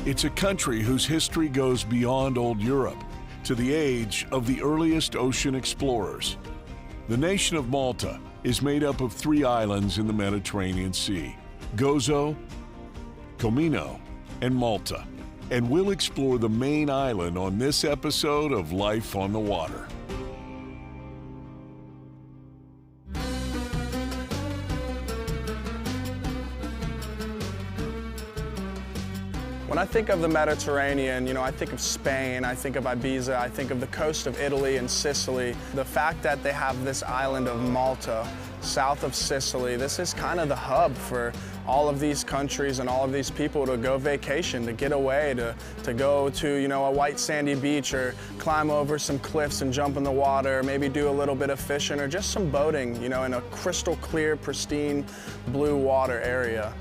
It's a country whose history goes beyond old Europe to the age of the earliest ocean explorers. The nation of Malta is made up of 3 islands in the Mediterranean Sea: Gozo, Comino, and Malta. And we'll explore the main island on this episode of Life on the Water. When I think of the Mediterranean, I think of Spain, I think of Ibiza, I think of the coast of Italy and Sicily. The fact that they have this island of Malta, south of Sicily, this is kind of the hub for all of these countries and all of these people to go vacation, to get away, to go to, a white sandy beach, or climb over some cliffs and jump in the water, maybe do a little bit of fishing or just some boating, in a crystal clear, pristine blue water area.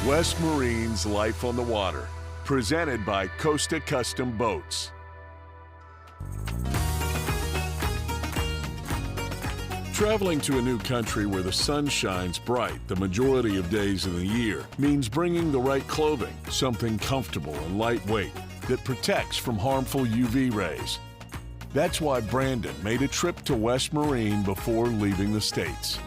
West Marine's Life on the Water, presented by Costa Custom Boats. Traveling to a new country where the sun shines bright the majority of days of the year means bringing the right clothing, something comfortable and lightweight that protects from harmful UV rays. That's why Brandon made a trip to West Marine before leaving the States.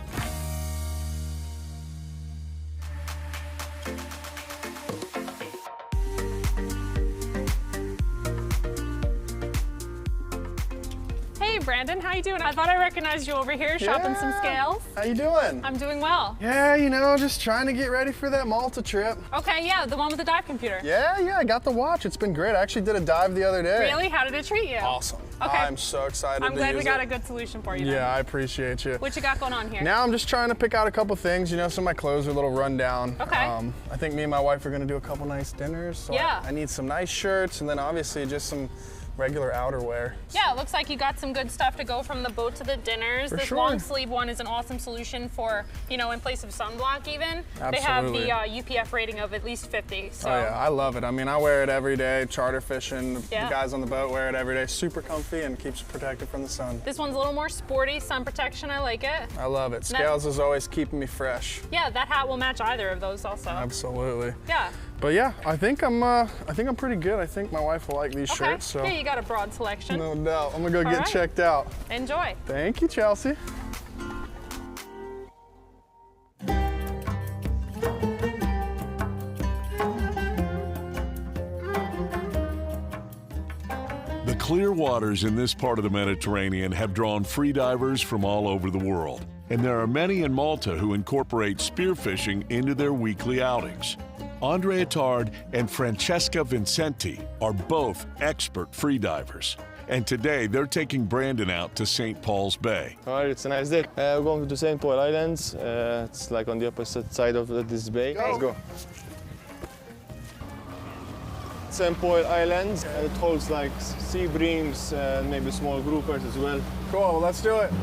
Brandon, how you doing? I thought I recognized you over here shopping some scales. How you doing? I'm doing well. Yeah, just trying to get ready for that Malta trip. Okay, yeah, the one with the dive computer. Yeah, I got the watch. It's been great. I actually did a dive the other day. Really? How did it treat you? Awesome. Okay. I'm so excited I'm glad we got it. a good solution for you then. Yeah, I appreciate you. What you got going on here? Now I'm just trying to pick out a couple things. Some of my clothes are a little run down. Okay. I think me and my wife are gonna do a couple nice dinners. So yeah. I need some nice shirts, and then obviously just some regular outerwear. Yeah, it looks like you got some good stuff to go from the boat to the dinners. This long sleeve one is an awesome solution for, in place of sunblock even. Absolutely. They have the UPF rating of at least 50. So. Oh yeah, I love it. I mean, I wear it every day, charter fishing. Yeah. The guys on the boat wear it every day. Super comfy and keeps you protected from the sun. This one's a little more sporty, sun protection, I like it. I love it. Scales is always keeping me fresh. Yeah, that hat will match either of those also. Absolutely. Yeah. But yeah, I think I'm pretty good. I think my wife will like these shirts. So. Yeah, you got a broad selection. No doubt. I'm gonna go get checked out. Enjoy. Thank you, Chelsea. The clear waters in this part of the Mediterranean have drawn freedivers from all over the world. And there are many in Malta who incorporate spearfishing into their weekly outings. Andre and Francesca Vincenti are both expert freedivers. And today they're taking Brandon out to St. Paul's Bay. All right, it's a nice day. We're going to St. Paul Islands. It's like on the opposite side of this bay. Let's go. St. Paul Islands, it holds like sea breams, maybe small groupers as well. Cool, well, let's do it.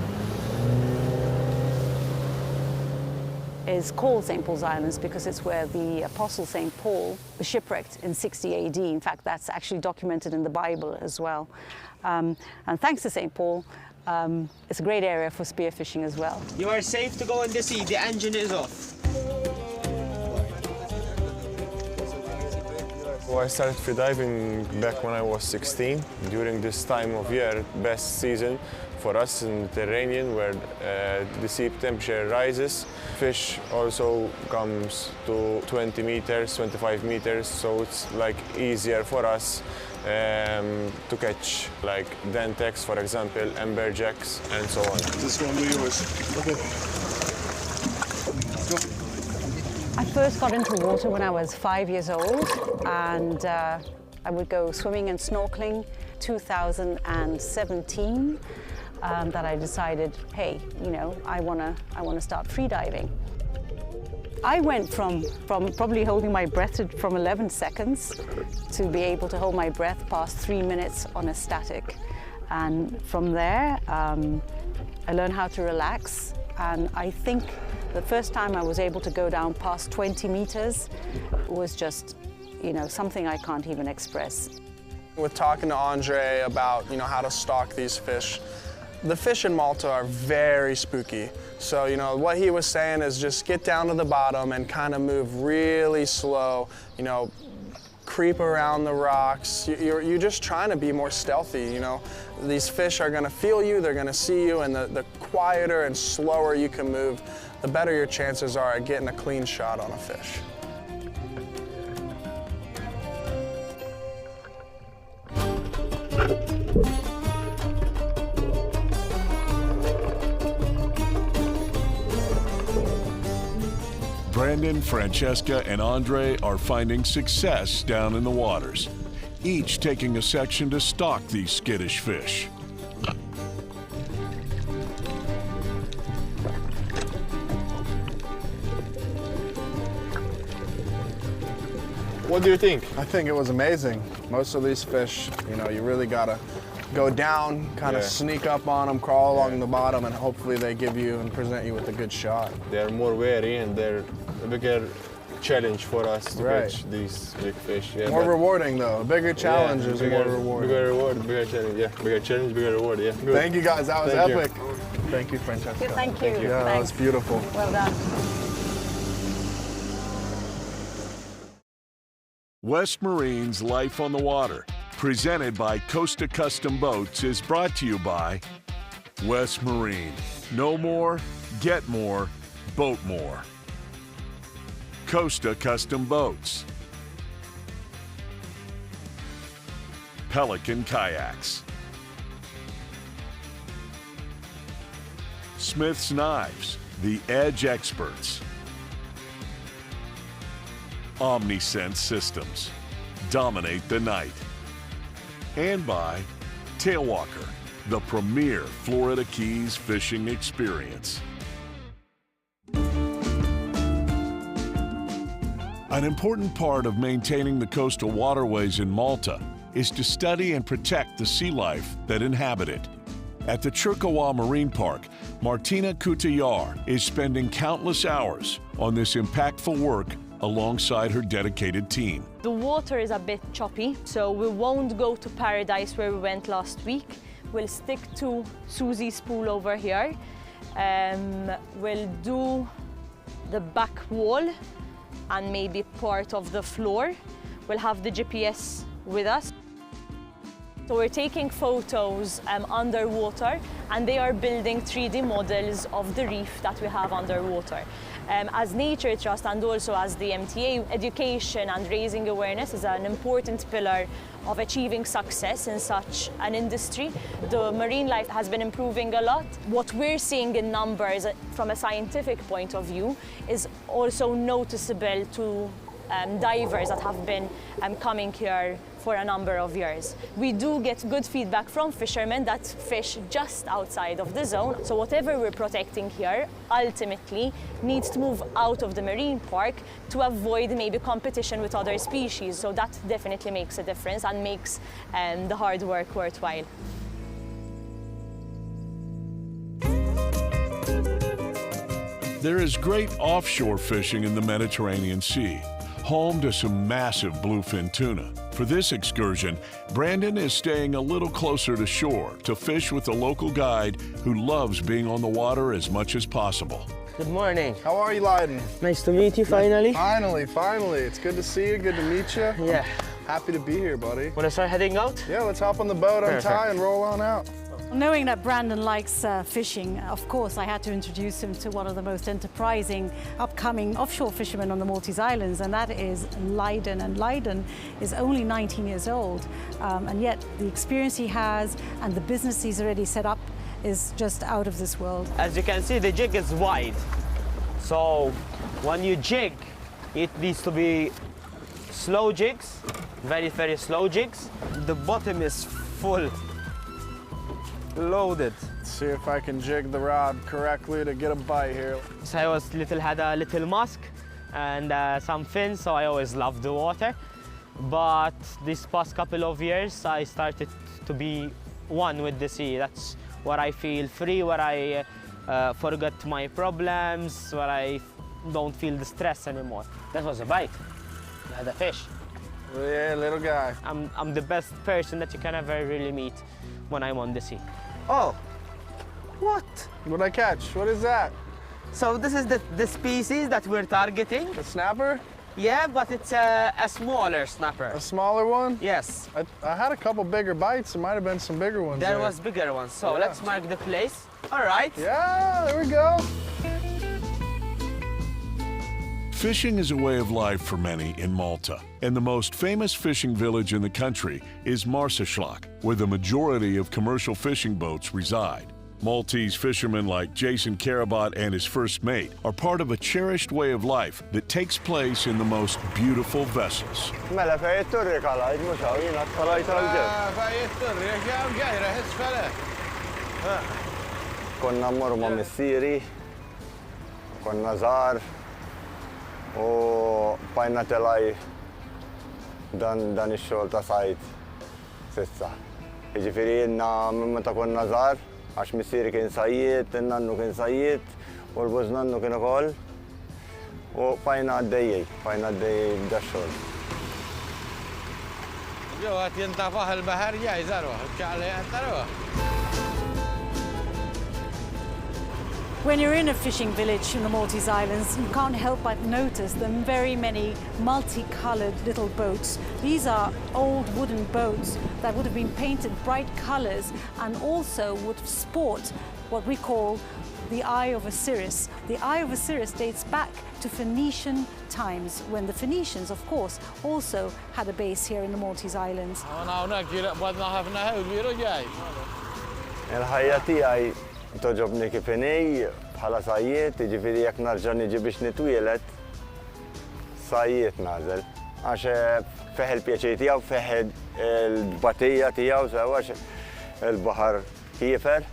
Is called St. Paul's Islands because it's where the Apostle St. Paul was shipwrecked in 60 AD. In fact, that's actually documented in the Bible as well. And thanks to St. Paul, it's a great area for spearfishing as well. You are safe to go in the sea. The engine is off. Well, I started freediving back when I was 16. During this time of year, best season for us in the Mediterranean, where the sea temperature rises. Fish also comes to 20 meters, 25 meters, so it's like easier for us to catch like dentex, for example, amberjacks, and so on. This one will be yours. Okay. Go. I first got into water when I was 5 years old, and I would go swimming and snorkeling. 2017, that I decided, hey, I wanna start freediving. I went from probably holding my breath from 11 seconds to be able to hold my breath past 3 minutes on a static. And from there, I learned how to relax. And I think The first time I was able to go down past 20 meters was just, you know, something I can't even express. With talking to Andre about, you know, how to stalk these fish, the fish in Malta are very spooky. So, you know, what he was saying is just get down to the bottom and kind of move really slow, you know, creep around the rocks. You're just trying to be more stealthy, you know. These fish are gonna feel you, they're gonna see you, and the quieter and slower you can move, the better your chances are at getting a clean shot on a fish. Brandon, Francesca, and Andre are finding success down in the waters, each taking a section to stalk these skittish fish. What do you think? I think it was amazing. Most of these fish, you know, you really gotta go down, kind of sneak up on them, crawl along the bottom, and hopefully they give you and present you with a good shot. They're more wary and they're a bigger challenge for us to catch these big fish. Yeah, more rewarding though. A bigger challenge is more rewarding. Bigger reward, bigger challenge. Yeah, bigger challenge, bigger reward. Yeah. Good. Thank you guys. That was epic. Thank you, Francesca. Thank you. Yeah, that was beautiful. Well done. West Marine's Life on the Water, presented by Costa Custom Boats, is brought to you by West Marine. Know more, get more, boat more. Costa Custom Boats. Pelican Kayaks. Smith's Knives, the Edge Experts. OmniSense Systems, dominate the night. And by Tailwalker, the premier Florida Keys fishing experience. An important part of maintaining the coastal waterways in Malta is to study and protect the sea life that inhabit it. At the Chirkawa Marine Park, Martina Kutayar is spending countless hours on this impactful work alongside her dedicated team. The water is a bit choppy, so we won't go to Paradise where we went last week. We'll stick to Susie's pool over here. We'll do the back wall and maybe part of the floor. We'll have the GPS with us. So we're taking photos underwater, and they are building 3D models of the reef that we have underwater. As Nature Trust and also as the MTA, education and raising awareness is an important pillar of achieving success in such an industry. The marine life has been improving a lot. What we're seeing in numbers from a scientific point of view is also noticeable to divers that have been coming here for a number of years. We do get good feedback from fishermen that fish just outside of the zone. So whatever we're protecting here ultimately needs to move out of the marine park to avoid maybe competition with other species. So that definitely makes a difference and makes the hard work worthwhile. There is great offshore fishing in the Mediterranean Sea, home to some massive bluefin tuna. For this excursion, Brandon is staying a little closer to shore to fish with a local guide who loves being on the water as much as possible. Good morning. How are you, Leiden? Nice to meet you finally. Finally. It's good to see you, good to meet you. Yeah. Happy to be here, buddy. Wanna start heading out? Yeah, let's hop on the boat, untie, and roll on out. Knowing that Brandon likes fishing, of course, I had to introduce him to one of the most enterprising upcoming offshore fishermen on the Maltese Islands, and that is Leiden. And Leiden is only 19 years old, and yet the experience he has and the business he's already set up is just out of this world. As you can see, the jig is wide. So when you jig, it needs to be slow jigs, very, very slow jigs. The bottom is full. Loaded. Let's see if I can jig the rod correctly to get a bite here. So I had a little mask and some fins, so I always loved the water. But this past couple of years, I started to be one with the sea. That's where I feel free, where I forget my problems, where I don't feel the stress anymore. That was a bite. I had a fish. Yeah, little guy. I'm the best person that you can ever really meet when I'm on the sea. Oh, what? What'd I catch? What is that? So this is the species that we're targeting. A snapper? Yeah, but it's a smaller snapper. A smaller one? Yes. I had a couple bigger bites. There might have been some bigger ones There was bigger ones. So yeah. Let's mark the place. All right. Yeah, there we go. Fishing is a way of life for many in Malta, and the most famous fishing village in the country is Marsaxlokk, where the majority of commercial fishing boats reside. Maltese fishermen like Jason Karabat and his first mate are part of a cherished way of life that takes place in the most beautiful vessels. Konna mmorru ma' missieri, konna żgħar u bajna telaj dan ix-xogħol ta' sajd s'issa. Jiġifieri jenna meta konna żgħar, għax missieri kien sajjied, in-nannu kien sajjied u l-bużnannu kien ukoll u bajna għaddejjej b'da-xogħol. Jo għad jintafaħ il-baħar ġaj żarwa, ċaqli għad taruha. When you're in a fishing village in the Maltese Islands, you can't help but notice the very many multicolored little boats. These are old wooden boats that would have been painted bright colors and also would sport what we call the Eye of Osiris. The Eye of Osiris dates back to Phoenician times, when the Phoenicians, of course, also had a base here in the Maltese Islands. Il-ħajja tiegħi toġobni kif inhi bħala sajjied, jiġifieri jekk narġa' niġi biex nitwielet, sajjied nagħżel. Għax feħ il-pjaċir tiegħu, feħ il-batija tiegħu sewa il-baħar kiefer.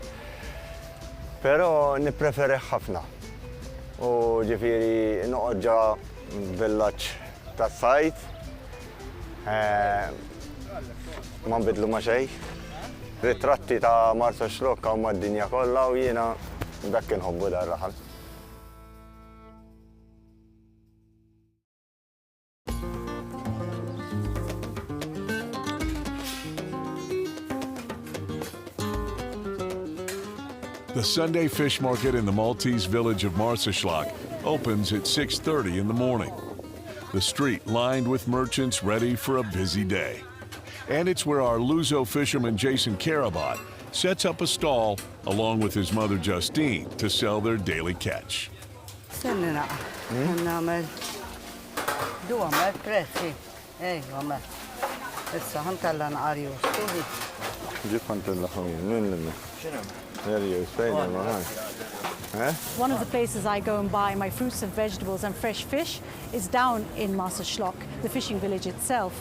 Però nippreferih ħafna. U ġifieri noqgħod ġa villaġġ tas-sajd, ma nbidlu ma' xejn. Ritratti ta' Marsaxlokk hawn mad-dinja kollha u jiena dak inħobbu dar raħal. The Sunday fish market in the Maltese village of Marsaxlokk opens at 6:30 in the morning. The street lined with merchants ready for a busy day. And it's where our Luso fisherman Jason Karabat sets up a stall along with his mother Justine to sell their daily catch. One of the places I go and buy my fruits and vegetables and fresh fish is down in Marsaxlokk, the fishing village itself.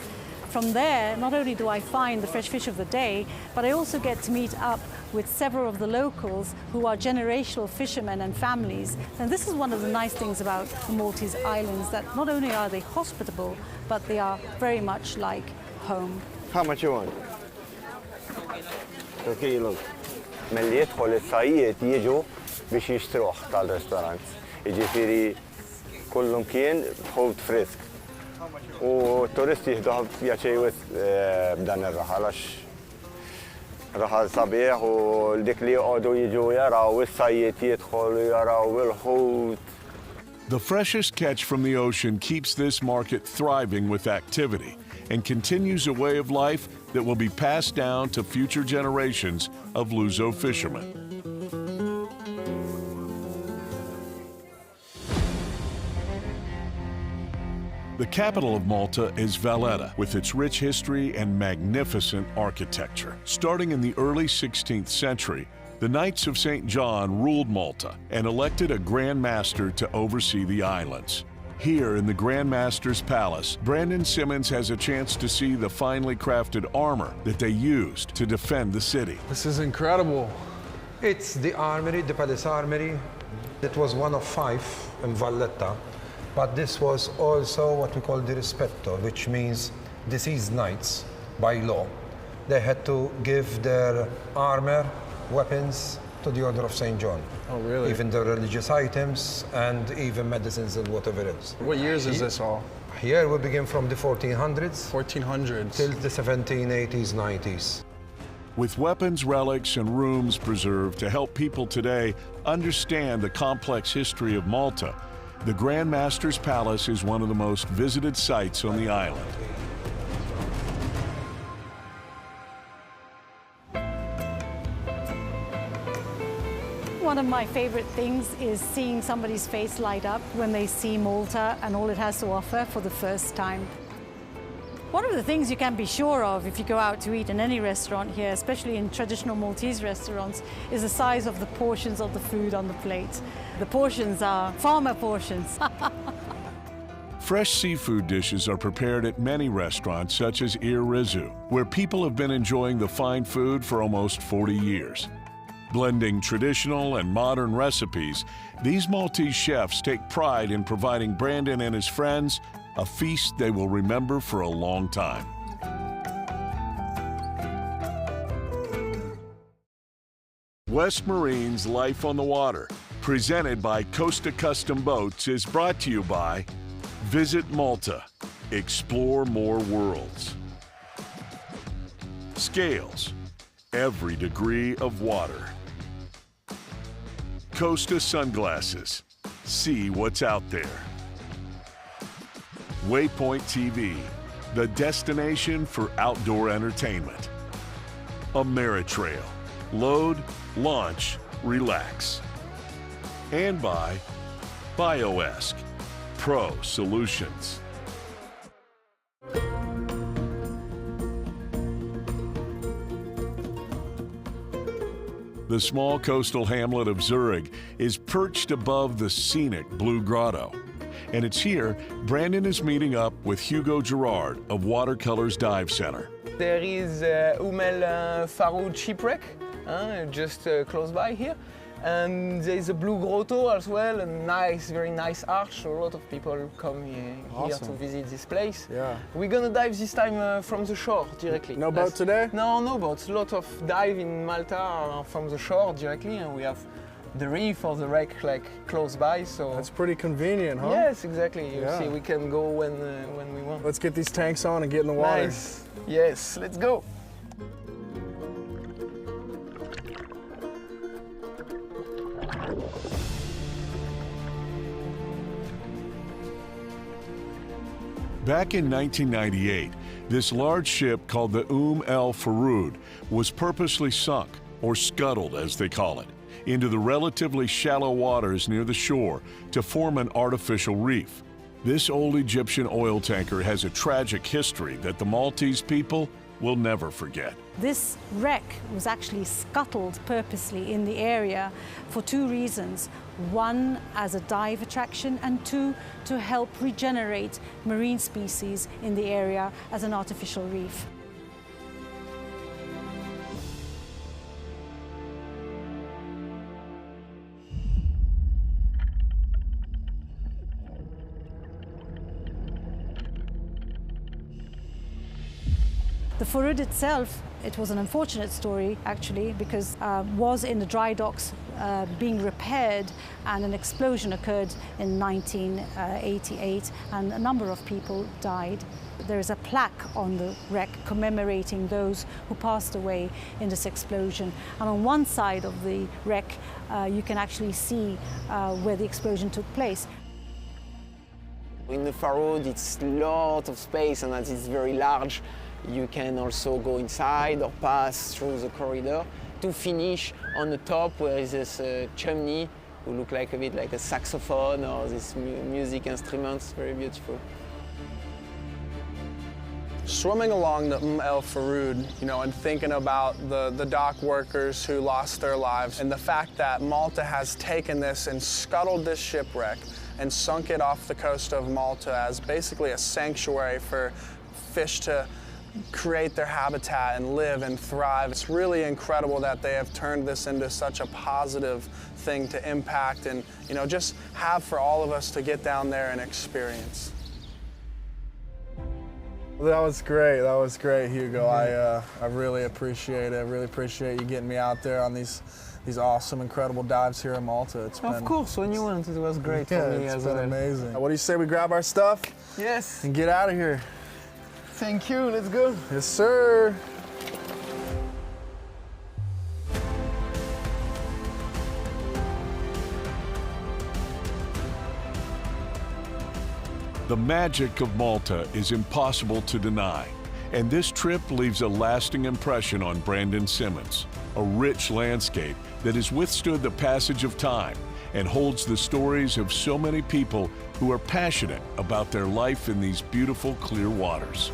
From there, not only do I find the fresh fish of the day, but I also get to meet up with several of the locals who are generational fishermen and families. And this is one of the nice things about the Maltese Islands, that not only are they hospitable, but they are very much like home. How much you want? 2 kilos. Milli jidħol is-sajjied jiġu biex jixtruh tal-ristorant. Jiġifieri kullum kien ħut frisk. U turisti jieħdu pjaċej b'dan ir-raħal għax raħal sabiħ u dik li jqogħdu jiġu jaraw is-sajjied jidħolu jaraw il-ħut. The freshest catch from the ocean keeps this market thriving with activity and continues a way of life that will be passed down to future generations of Luso fishermen. The capital of Malta is Valletta, with its rich history and magnificent architecture. Starting in the early 16th century, the Knights of St. John ruled Malta and elected a Grandmaster to oversee the islands. Here in the Grandmaster's palace, Brandon Simmons has a chance to see the finely crafted armor that they used to defend the city. This is incredible. It's the armory, the palace armory. It was one of 5 in Valletta. But this was also what we call the rispetto, which means deceased knights by law. They had to give their armor, weapons, to the Order of St. John. Oh, really? Even the religious items and even medicines and whatever else. What years is this all? Here we begin from the 1400s. 1400s. Till the 1780s, 90s. With weapons, relics, and rooms preserved to help people today understand the complex history of Malta, the Grandmaster's Palace is one of the most visited sites on the island. One of my favorite things is seeing somebody's face light up when they see Malta and all it has to offer for the first time. One of the things you can be sure of if you go out to eat in any restaurant here, especially in traditional Maltese restaurants, is the size of the portions of the food on the plate. The portions are farmer portions. Fresh seafood dishes are prepared at many restaurants such as Ir Rizu, where people have been enjoying the fine food for almost 40 years. Blending traditional and modern recipes, these Maltese chefs take pride in providing Brandon and his friends a feast they will remember for a long time. West Marine's Life on the Water, presented by Costa Custom Boats, is brought to you by Visit Malta, explore more worlds. Scales, every degree of water. Costa Sunglasses, see what's out there. Waypoint TV, the destination for outdoor entertainment. Ameritrail, load, launch, relax. And by BioEsk, Pro Solutions. The small coastal hamlet of Zurich is perched above the scenic Blue Grotto. And it's here Brandon is meeting up with Hugo Gerard of Watercolors Dive Center. There is Umel Faroud Shipwreck, just close by here. And there is a Blue Grotto as well, a nice, very nice arch. So a lot of people come here to visit this place. Yeah. We're gonna dive this time from the shore directly. No boat today? No, no boats. A lot of dive in Malta are from the shore directly, and we have the reef or the wreck like close by. So that's pretty convenient, huh? Yes, exactly. You see, we can go when we want. Let's get these tanks on and get in the water. Nice. Yes, let's go. Back in 1998, this large ship called the El Faroud was purposely sunk, or scuttled as they call it, into the relatively shallow waters near the shore to form an artificial reef. This old Egyptian oil tanker has a tragic history that the Maltese people will never forget. This wreck was actually scuttled purposely in the area for two reasons. One, as a dive attraction, and two, to help regenerate marine species in the area as an artificial reef. The Faroud itself, it was an unfortunate story actually, because was in the dry docks being repaired, and an explosion occurred in 1988 and a number of people died. There is a plaque on the wreck commemorating those who passed away in this explosion. And on one side of the wreck you can actually see where the explosion took place. In the Faroud it's a lot of space, and as it's very large, you can also go inside or pass through the corridor to finish on the top where is this chimney who look like a bit like a saxophone or this music instruments, very beautiful. Swimming along the El Faroud, and thinking about the dock workers who lost their lives, and the fact that Malta has taken this and scuttled this shipwreck and sunk it off the coast of Malta as basically a sanctuary for fish to create their habitat and live and thrive. It's really incredible that they have turned this into such a positive thing to impact and, just have for all of us to get down there and experience. That was great, Hugo. I really appreciate it. I really appreciate you getting me out there on these these awesome, incredible dives here in Malta. It's been, of course, when you went, it was great for me it's as been well. amazing. What do you say we grab our stuff Yes. and get out of here? Thank you. Let's go. Yes, sir. The magic of Malta is impossible to deny, and this trip leaves a lasting impression on Brandon Simmons, a rich landscape that has withstood the passage of time and holds the stories of so many people who are passionate about their life in these beautiful, clear waters.